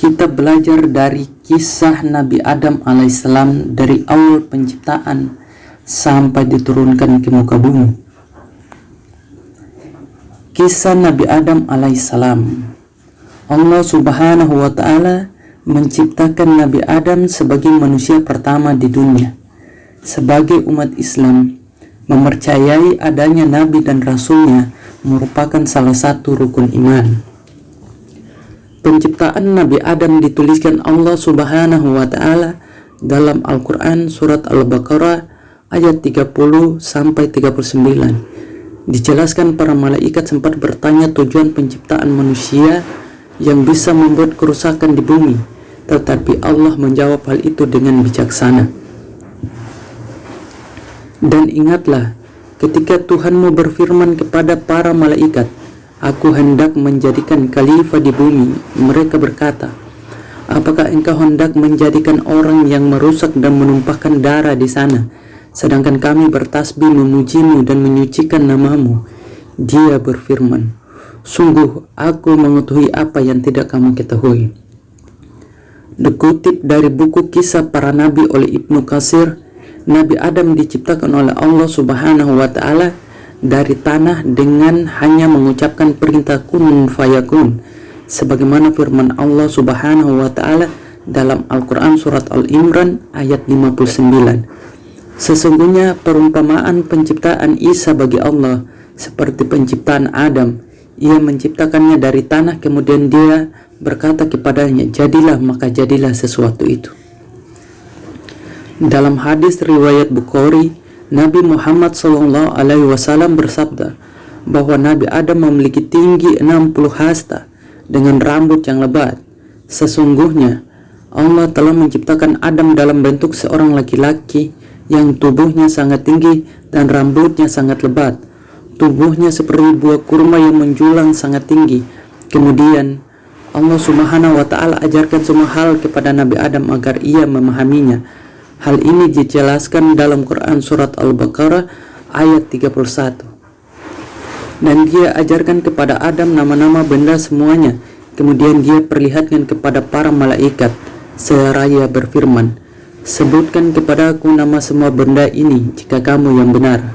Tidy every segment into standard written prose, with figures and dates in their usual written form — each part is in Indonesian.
Kita belajar dari kisah Nabi Adam alaihissalam dari awal penciptaan sampai diturunkan ke muka bumi. Kisah Nabi Adam alaihissalam. Allah subhanahu wa ta'ala menciptakan Nabi Adam sebagai manusia pertama di dunia. Sebagai umat Islam, mempercayai adanya Nabi dan Rasulnya merupakan salah satu rukun iman. Penciptaan Nabi Adam dituliskan Allah subhanahu wa ta'ala dalam Al-Quran surat Al-Baqarah ayat 30-39. Dijelaskan para malaikat sempat bertanya tujuan penciptaan manusia yang bisa membuat kerusakan di bumi, tetapi Allah menjawab hal itu dengan bijaksana. Dan ingatlah ketika Tuhanmu berfirman kepada para malaikat, Aku hendak menjadikan khalifah di bumi. Mereka berkata, apakah engkau hendak menjadikan orang yang merusak dan menumpahkan darah di sana, sedangkan kami bertasbih memujimu dan menyucikan namamu? Dia berfirman, sungguh aku mengetahui apa yang tidak kamu ketahui. Dikutip dari buku Kisah Para Nabi oleh Ibnu Katsir, Nabi Adam diciptakan oleh Allah subhanahu wa ta'ala dari tanah dengan hanya mengucapkan perintah kun fayakun, sebagaimana firman Allah subhanahu wa ta'ala dalam Al-Quran surat Al-Imran ayat 59. Sesungguhnya perumpamaan penciptaan Isa bagi Allah seperti penciptaan Adam. Ia menciptakannya dari tanah, kemudian dia berkata kepadanya, jadilah, maka jadilah sesuatu itu. Dalam hadis riwayat Bukhari, Nabi Muhammad SAW bersabda bahwa Nabi Adam memiliki tinggi 60 hasta dengan rambut yang lebat. Sesungguhnya Allah telah menciptakan Adam dalam bentuk seorang laki-laki yang tubuhnya sangat tinggi dan rambutnya sangat lebat. Tubuhnya seperti buah kurma yang menjulang sangat tinggi. Kemudian Allah subhanahu wa ta'ala ajarkan semua hal kepada Nabi Adam agar ia memahaminya. Hal ini dijelaskan dalam Quran surat Al-Baqarah ayat 31. Dan dia ajarkan kepada Adam nama-nama benda semuanya. Kemudian dia perlihatkan kepada para malaikat seraya berfirman, sebutkan kepada aku nama semua benda ini jika kamu yang benar.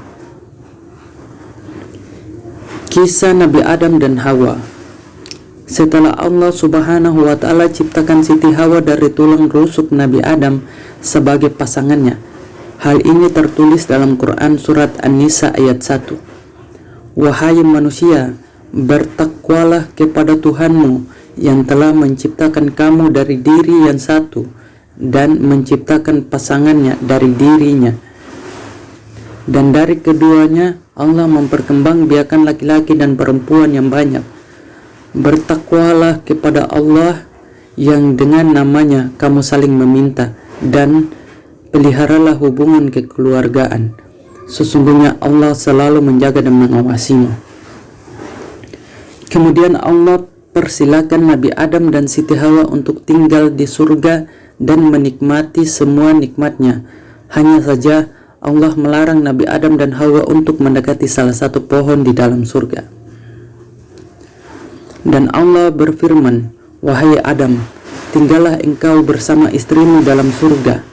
Kisah Nabi Adam dan Hawa. Setelah Allah subhanahu wa ta'ala ciptakan Siti Hawa dari tulang rusuk Nabi Adam sebagai pasangannya. Hal ini tertulis dalam Quran surat An-Nisa ayat 1. Wahai manusia, bertakwalah kepada Tuhanmu yang telah menciptakan kamu dari diri yang satu dan menciptakan pasangannya dari dirinya. Dan dari keduanya Allah memperkembangbiakan laki-laki dan perempuan yang banyak. Bertakwalah kepada Allah yang dengan namanya kamu saling meminta, dan peliharalah hubungan kekeluargaan. Sesungguhnya Allah selalu menjaga dan mengawasimu. Kemudian Allah persilakan Nabi Adam dan Siti Hawa untuk tinggal di surga dan menikmati semua nikmatnya. Hanya saja Allah melarang Nabi Adam dan Hawa untuk mendekati salah satu pohon di dalam surga. Dan Allah berfirman, wahai Adam, tinggallah engkau bersama istrimu dalam surga,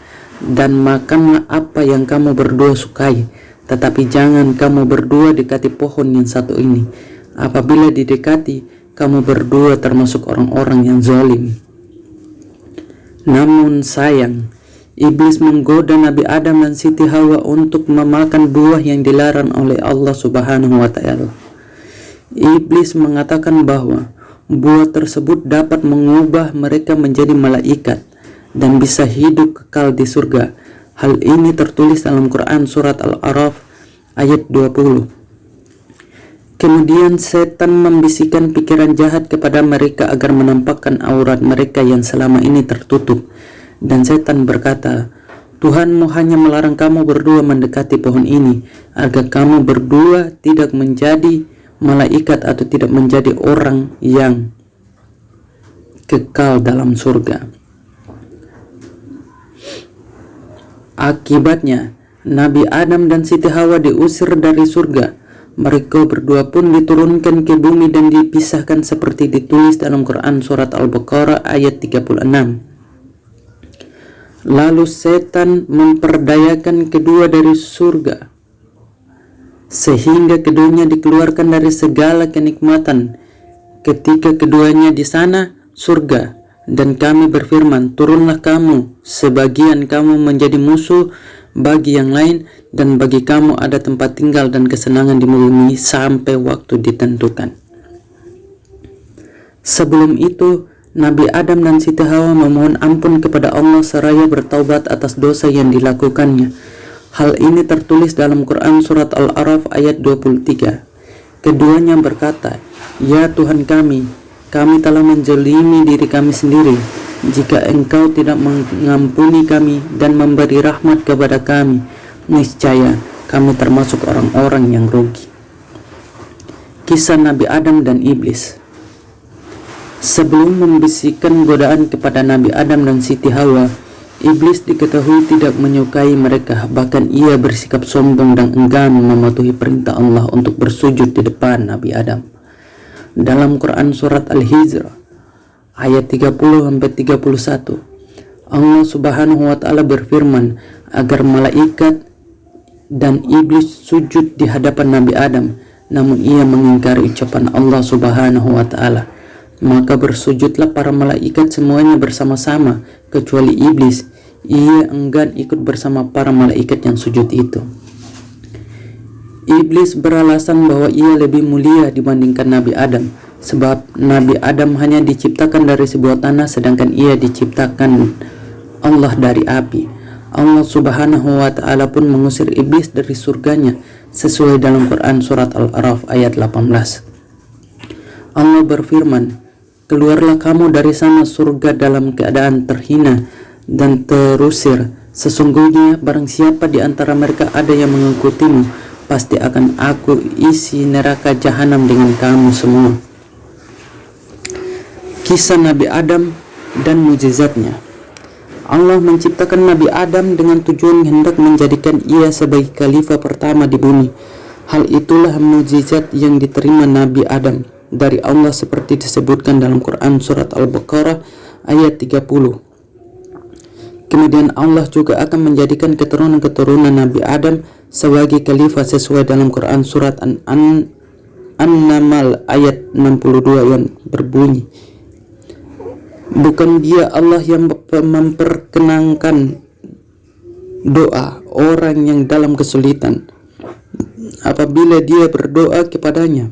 dan makanlah apa yang kamu berdua sukai, tetapi jangan kamu berdua dekati pohon yang satu ini. Apabila didekati, kamu berdua termasuk orang-orang yang zalim. Namun sayang, iblis menggoda Nabi Adam dan Siti Hawa untuk memakan buah yang dilarang oleh Allah subhanahu wa ta'ala. Iblis mengatakan bahwa buah tersebut dapat mengubah mereka menjadi malaikat dan bisa hidup kekal di surga. Hal ini tertulis dalam Quran surat Al-A'raf ayat 20. Kemudian setan membisikkan pikiran jahat kepada mereka agar menampakkan aurat mereka yang selama ini tertutup. Dan setan berkata, Tuhanmu hanya melarang kamu berdua mendekati pohon ini agar kamu berdua tidak menjadi malaikat atau tidak menjadi orang yang kekal dalam surga. Akibatnya Nabi Adam dan Siti Hawa diusir dari surga. Mereka berdua pun diturunkan ke bumi dan dipisahkan seperti ditulis dalam Quran surat Al-Baqarah ayat 36. Lalu setan memperdayakan kedua dari surga, sehingga keduanya dikeluarkan dari segala kenikmatan ketika keduanya di sana, surga. Dan kami berfirman, turunlah kamu, sebagian kamu menjadi musuh bagi yang lain, dan bagi kamu ada tempat tinggal dan kesenangan di bumi sampai waktu ditentukan. Sebelum itu, Nabi Adam dan Siti Hawa memohon ampun kepada Allah seraya bertaubat atas dosa yang dilakukannya. Hal ini tertulis dalam Quran surat Al-A'raf ayat 23. Keduanya berkata, "Ya Tuhan kami telah menzalimi diri kami sendiri. Jika Engkau tidak mengampuni kami dan memberi rahmat kepada kami, niscaya kami termasuk orang-orang yang rugi." Kisah Nabi Adam dan Iblis. Sebelum membisikkan godaan kepada Nabi Adam dan Siti Hawa, Iblis diketahui tidak menyukai mereka, bahkan ia bersikap sombong dan enggan mematuhi perintah Allah untuk bersujud di depan Nabi Adam. Dalam Quran surat Al-Hijr ayat 30-31, Allah Subhanahu wa taala berfirman agar malaikat dan iblis sujud di hadapan Nabi Adam, namun ia mengingkari ucapan Allah Subhanahu wa taala. Maka bersujudlah para malaikat semuanya bersama-sama kecuali iblis. Ia enggan ikut bersama para malaikat yang sujud itu. Iblis beralasan bahwa ia lebih mulia dibandingkan Nabi Adam, sebab Nabi Adam hanya diciptakan dari sebuah tanah, sedangkan ia diciptakan Allah dari api. Allah Subhanahu wa taala pun mengusir iblis dari surganya sesuai dalam Quran surat Al-A'raf ayat 18. Allah berfirman, "Keluarlah kamu dari sana surga dalam keadaan terhina dan terusir. Sesungguhnya barang siapa di antara mereka ada yang mengikutimu, pasti akan aku isi neraka jahanam dengan kamu semua." Kisah Nabi Adam dan mukjizatnya. Allah menciptakan Nabi Adam dengan tujuan hendak menjadikan ia sebagai khalifah pertama di bumi. Hal itulah mukjizat yang diterima Nabi Adam dari Allah seperti disebutkan dalam Quran surat Al-Baqarah ayat 30. Kemudian Allah juga akan menjadikan keturunan-keturunan Nabi Adam sebagai khalifah sesuai dalam Quran surat An-Naml ayat 62 yang berbunyi, "Bukan Dia Allah yang memperkenankan doa orang yang dalam kesulitan apabila dia berdoa kepadanya,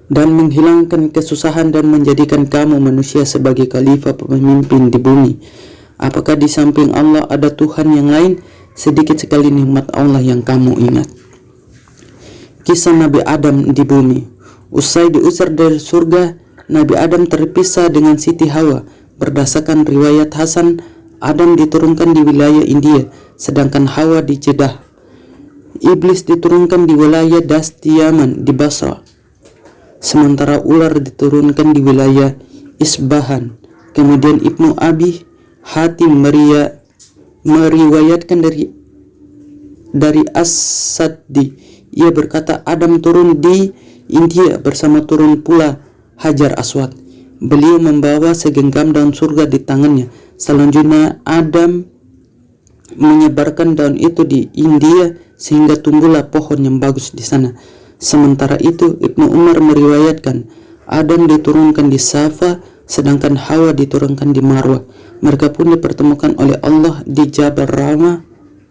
dan menghilangkan kesusahan dan menjadikan kamu manusia sebagai khalifah pemimpin di bumi. Apakah di samping Allah ada Tuhan yang lain? Sedikit sekali nikmat Allah yang kamu ingat." Kisah Nabi Adam di bumi. Usai diusir dari surga, Nabi Adam terpisah dengan Siti Hawa. Berdasarkan riwayat Hasan, Adam diturunkan di wilayah India, sedangkan Hawa di Jeddah. Iblis diturunkan di wilayah Dastiyaman di Basra, sementara ular diturunkan di wilayah Isbahan. Kemudian Ibnu Abi Hatim meriwayatkan dari As-Saddi, ia berkata Adam turun di India bersama turun pula Hajar Aswad. Beliau membawa segenggam daun surga di tangannya. Selanjutnya Adam menyebarkan daun itu di India sehingga tumbuhlah pohon yang bagus di sana. Sementara itu Ibnu Umar meriwayatkan Adam diturunkan di Safa, sedangkan Hawa diturunkan di Marwah. Mereka pun dipertemukan oleh Allah di Jabal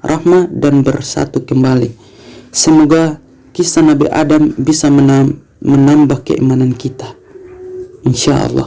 Rahmah dan bersatu kembali. Semoga kisah Nabi Adam bisa menambah keimanan kita, insya Allah.